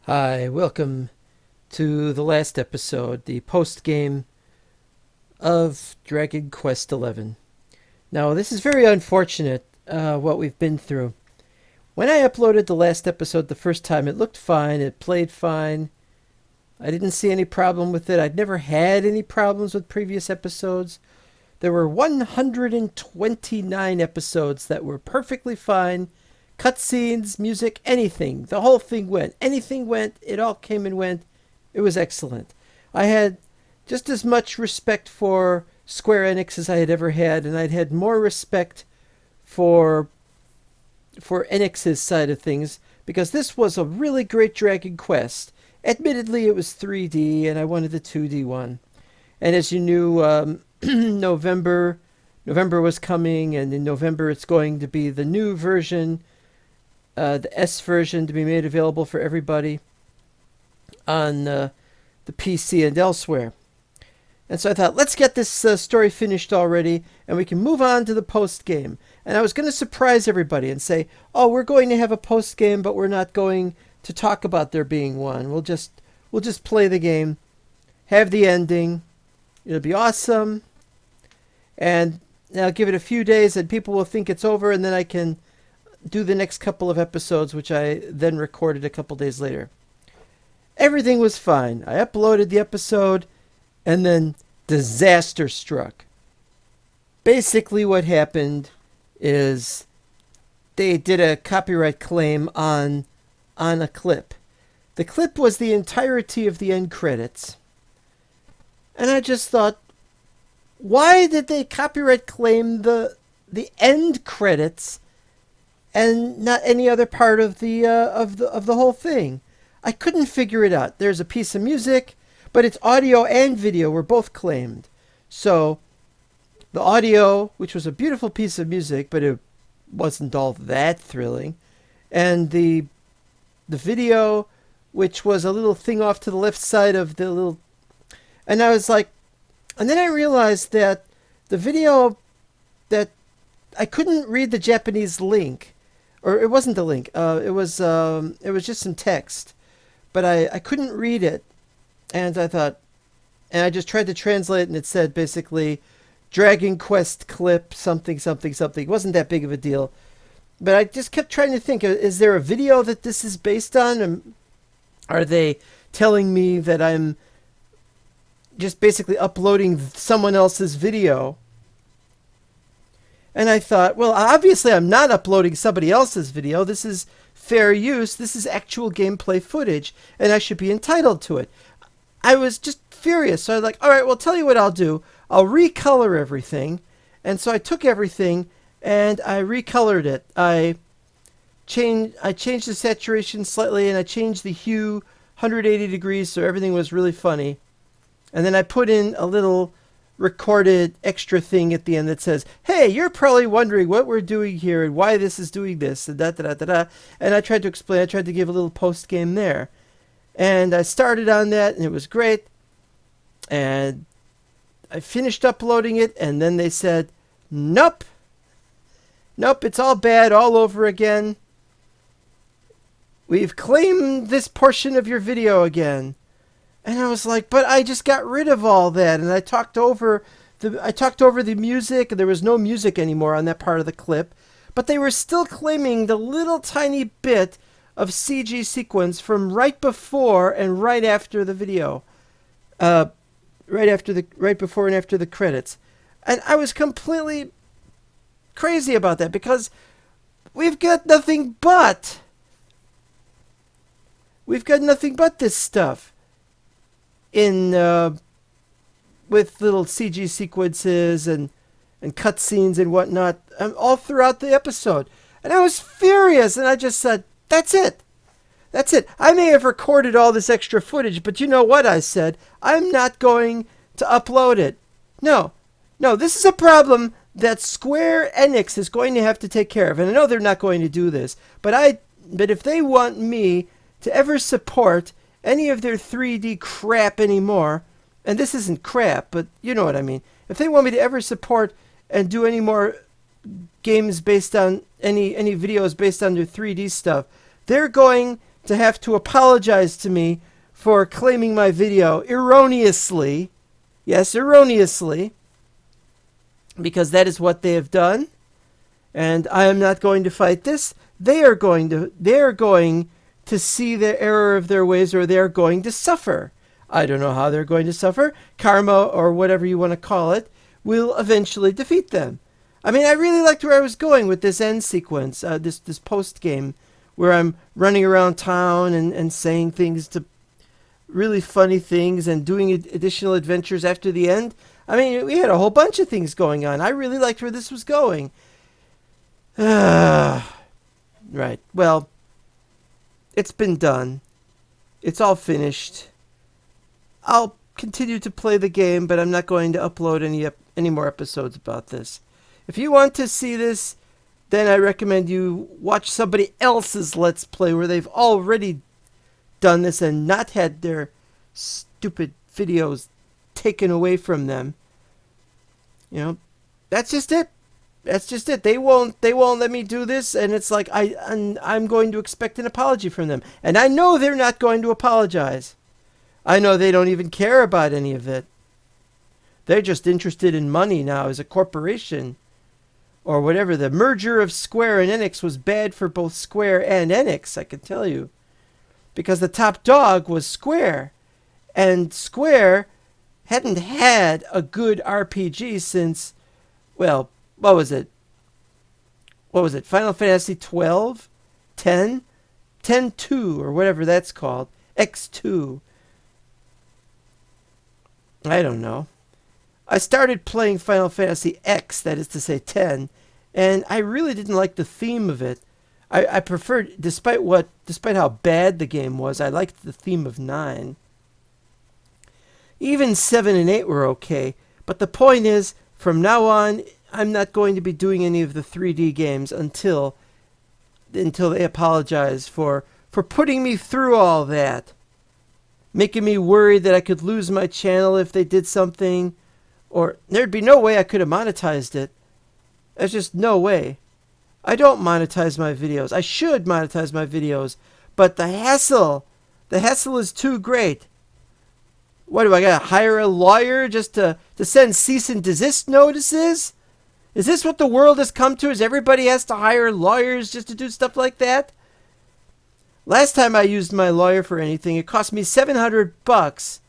Hi, welcome to the last episode, the post game of Dragon Quest XI. Now, this is very unfortunate, what we've been through. When I uploaded the last episode the first time, it looked fine, it played fine. I didn't see any problem with it. I'd never had any problems with previous episodes. There were 129 episodes that were perfectly fine. Cutscenes, music, anything. The whole thing went. Anything went. It all came and went. It was excellent. I had just as much respect for Square-Enix as I had ever had, and I'd had more respect for Enix's side of things because this was a really great Dragon Quest. Admittedly, it was 3D, and I wanted the 2D one. And as you knew, November was coming, and in November it's going to be the new version, the S version, to be made available for everybody on the PC and elsewhere. And so I thought, let's get this story finished already, and we can move on to the post game. And I was going to surprise everybody and say, oh, we're going to have a post game, but we're not going to talk about there being one. We'll just play the game, have the ending. It'll be awesome. And I'll give it a few days, and people will think it's over, and then I can do the next couple of episodes, which I then recorded a couple days later. Everything was fine. I uploaded the episode, and then disaster struck. Basically what happened is they did a copyright claim on a clip. The clip was the entirety of the end credits. And I just thought, why did they copyright claim the end credits and not any other part of the whole thing? I couldn't figure it out. There's a piece of music, but it's audio and video were both claimed. So the audio, which was a beautiful piece of music, but it wasn't all that thrilling, and the video, which was a little thing off to the left side of the little, and I was like, and then I realized that the video, that I couldn't read the Japanese link, or it wasn't the link. It was just some text, but I couldn't read it, and I thought, and I just tried to translate, and it said basically, Dragon Quest clip something something something. It wasn't that big of a deal, but I just kept trying to think: is there a video that this is based on? Are they telling me that I'm just basically uploading someone else's video? And I thought, well, obviously I'm not uploading somebody else's video. This is fair use. This is actual gameplay footage, and I should be entitled to it. I was just furious. So I was like, all right, well, tell you what I'll do. I'll recolor everything. And so I took everything and I recolored it. I changed the saturation slightly, and I changed the hue 180 degrees so everything was really funny. And then I put in a little recorded extra thing at the end that says, hey, you're probably wondering what we're doing here and why this is doing this and da da da da da. And I tried to explain, I tried to give a little post game there. And I started on that, and it was great. And I finished uploading it, and then they said, nope, it's all bad all over again. We've claimed this portion of your video again. And I was like, but I just got rid of all that, and I talked over the music, and there was no music anymore on that part of the clip, but they were still claiming the little tiny bit of CG sequence from right before and right after the video, right before and after the credits. And I was completely crazy about that because we've got nothing but this stuff in with little CG sequences and cutscenes and whatnot, all throughout the episode. And I was furious, and I just said, that's it. I may have recorded all this extra footage, but you know what I said? I'm not going to upload it. No, this is a problem that Square-Enix is going to have to take care of. And I know they're not going to do this, but if they want me to ever support any of their 3D crap anymore, and this isn't crap, but you know what I mean. If they want me to ever support and do any more games based on any videos based on their 3D stuff, they're going to have to apologize to me for claiming my video erroneously. Yes, erroneously. Because that is what they have done. And I am not going to fight this. They are going to see the error of their ways, or they are going to suffer. I don't know how they're going to suffer. Karma, or whatever you want to call it, will eventually defeat them. I mean, I really liked where I was going with this end sequence, this post game, where I'm running around town and saying things to really funny things and doing additional adventures after the end. I mean, we had a whole bunch of things going on. I really liked where this was going. Right. Well, it's been done. It's all finished. I'll continue to play the game, but I'm not going to upload any more episodes about this. If you want to see this, then I recommend you watch somebody else's Let's Play where they've already done this and not had their stupid videos taken away from them. You know, that's just it. That's just it. They won't let me do this, and it's like I'm going to expect an apology from them. And I know they're not going to apologize. I know they don't even care about any of it. They're just interested in money now as a corporation. Or whatever. The merger of Square and Enix was bad for both Square and Enix, I can tell you. Because the top dog was Square. And Square hadn't had a good RPG since, well, what was it? Final Fantasy 12? 10? 10-2, or whatever that's called. X2. I don't know. I started playing Final Fantasy X, that is to say 10, and I really didn't like the theme of it. I preferred, despite how bad the game was, I liked the theme of 9. Even 7 and 8 were okay, but the point is, from now on, I'm not going to be doing any of the 3D games until they apologize for putting me through all that. Making me worried that I could lose my channel if they did something, or there'd be no way I could have monetized it. There's just no way. I don't monetize my videos. I should monetize my videos, but the hassle is too great. What, do I gotta hire a lawyer just to send cease and desist notices? Is this what the world has come to? Is everybody has to hire lawyers just to do stuff like that? Last time I used my lawyer for anything, it cost me $700.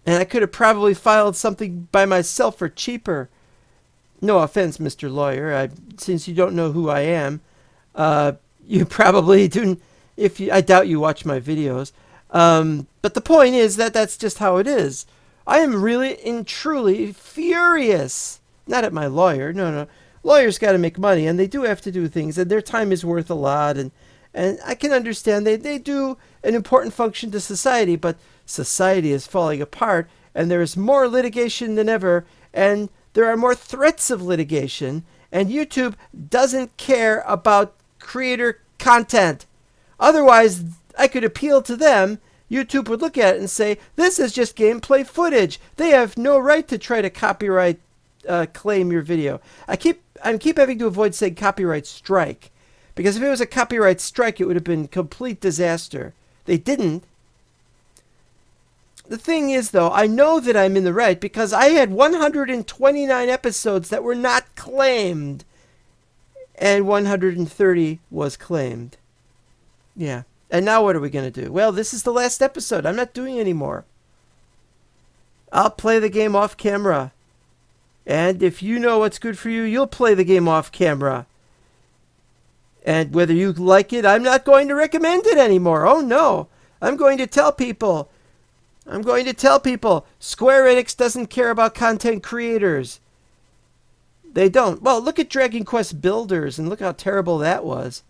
And I could have probably filed something by myself for cheaper. No offense, Mr. Lawyer. Since you don't know who I am, you probably do. I doubt you watch my videos. But the point is that that's just how it is. I am really and truly furious. Not at my lawyer. No. Lawyers got to make money, and they do have to do things, and their time is worth a lot. And I can understand they do an important function to society, but society is falling apart, and there is more litigation than ever, and there are more threats of litigation, and YouTube doesn't care about creator content. Otherwise, I could appeal to them. YouTube would look at it and say, this is just gameplay footage. They have no right to try to copyright claim your video. I keep having to avoid saying copyright strike, because if it was a copyright strike, it would have been complete disaster. They didn't. The thing is, though, I know that I'm in the right because I had 129 episodes that were not claimed, and 130 was claimed. Yeah. And now what are we going to do? Well, this is the last episode. I'm not doing any more. I'll play the game off camera. And if you know what's good for you, you'll play the game off camera. And whether you like it, I'm not going to recommend it anymore. Oh, no. I'm going to tell people. Square-Enix doesn't care about content creators. They don't. Well, look at Dragon Quest Builders, and look how terrible that was.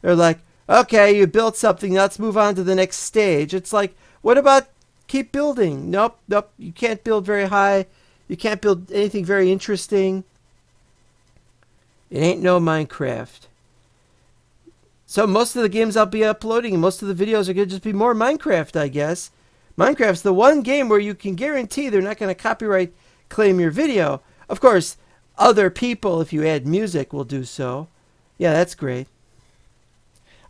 They're like, okay, you built something, let's move on to the next stage. It's like, what about keep building? Nope, you can't build very high. You can't build anything very interesting. It ain't no Minecraft. So most of the games I'll be uploading, and most of the videos are going to just be more Minecraft, I guess. Minecraft's the one game where you can guarantee they're not going to copyright claim your video. Of course, other people, if you add music, will do so. Yeah, that's great.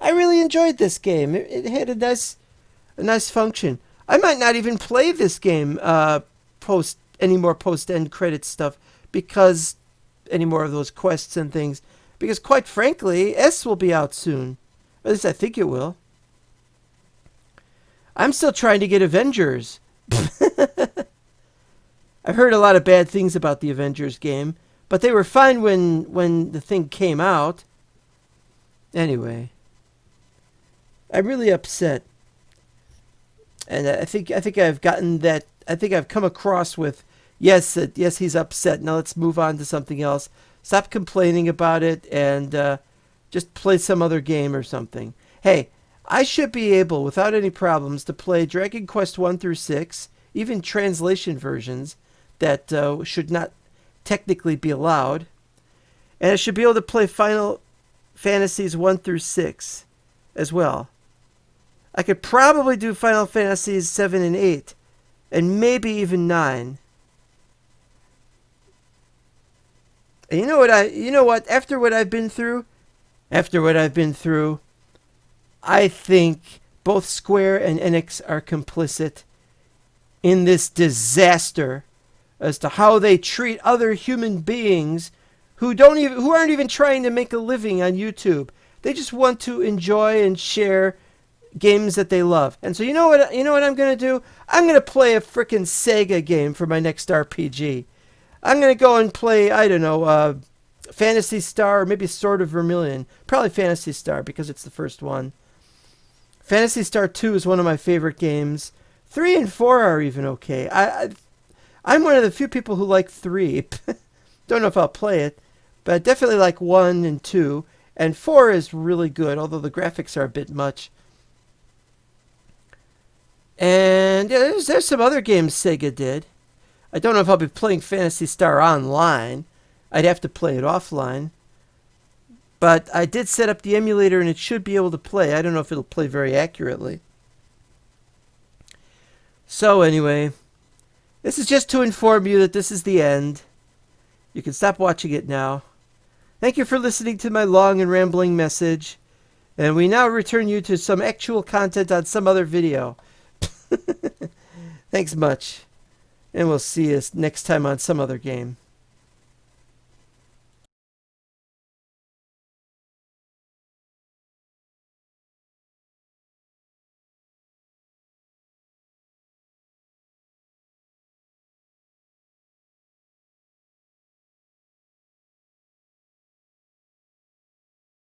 I really enjoyed this game. It had a nice function. I might not even play this game post any more post end credit stuff because any more of those quests and things. Because quite frankly, S will be out soon. At least I think it will. I'm still trying to get Avengers. I've heard a lot of bad things about the Avengers game, but they were fine when the thing came out. Anyway, I'm really upset, and I think I've gotten that. I think I've come across with yes, he's upset. Now let's move on to something else. Stop complaining about it and just play some other game or something. Hey, I should be able, without any problems, to play Dragon Quest 1 through 6, even translation versions that should not technically be allowed. And I should be able to play Final Fantasies 1 through 6 as well. I could probably do Final Fantasies 7 and 8, and maybe even 9. And you know what? After what I've been through, I think both Square and Enix are complicit in this disaster as to how they treat other human beings who aren't even trying to make a living on YouTube. They just want to enjoy and share games that they love. And so you know what I'm going to do? I'm going to play a frickin' Sega game for my next RPG. I'm going to go and play, I don't know, Phantasy Star or maybe Sword of Vermilion. Probably Phantasy Star because it's the first one. Phantasy Star 2 is one of my favorite games. 3 and 4 are even okay. I'm one of the few people who like 3. Don't know if I'll play it, but I definitely like 1 and 2. And 4 is really good, although the graphics are a bit much. And yeah, there's some other games Sega did. I don't know if I'll be playing Phantasy Star online. I'd have to play it offline. But I did set up the emulator and it should be able to play. I don't know if it'll play very accurately. So anyway, this is just to inform you that this is the end. You can stop watching it now. Thank you for listening to my long and rambling message. And we now return you to some actual content on some other video. Thanks much. And we'll see you next time on some other game.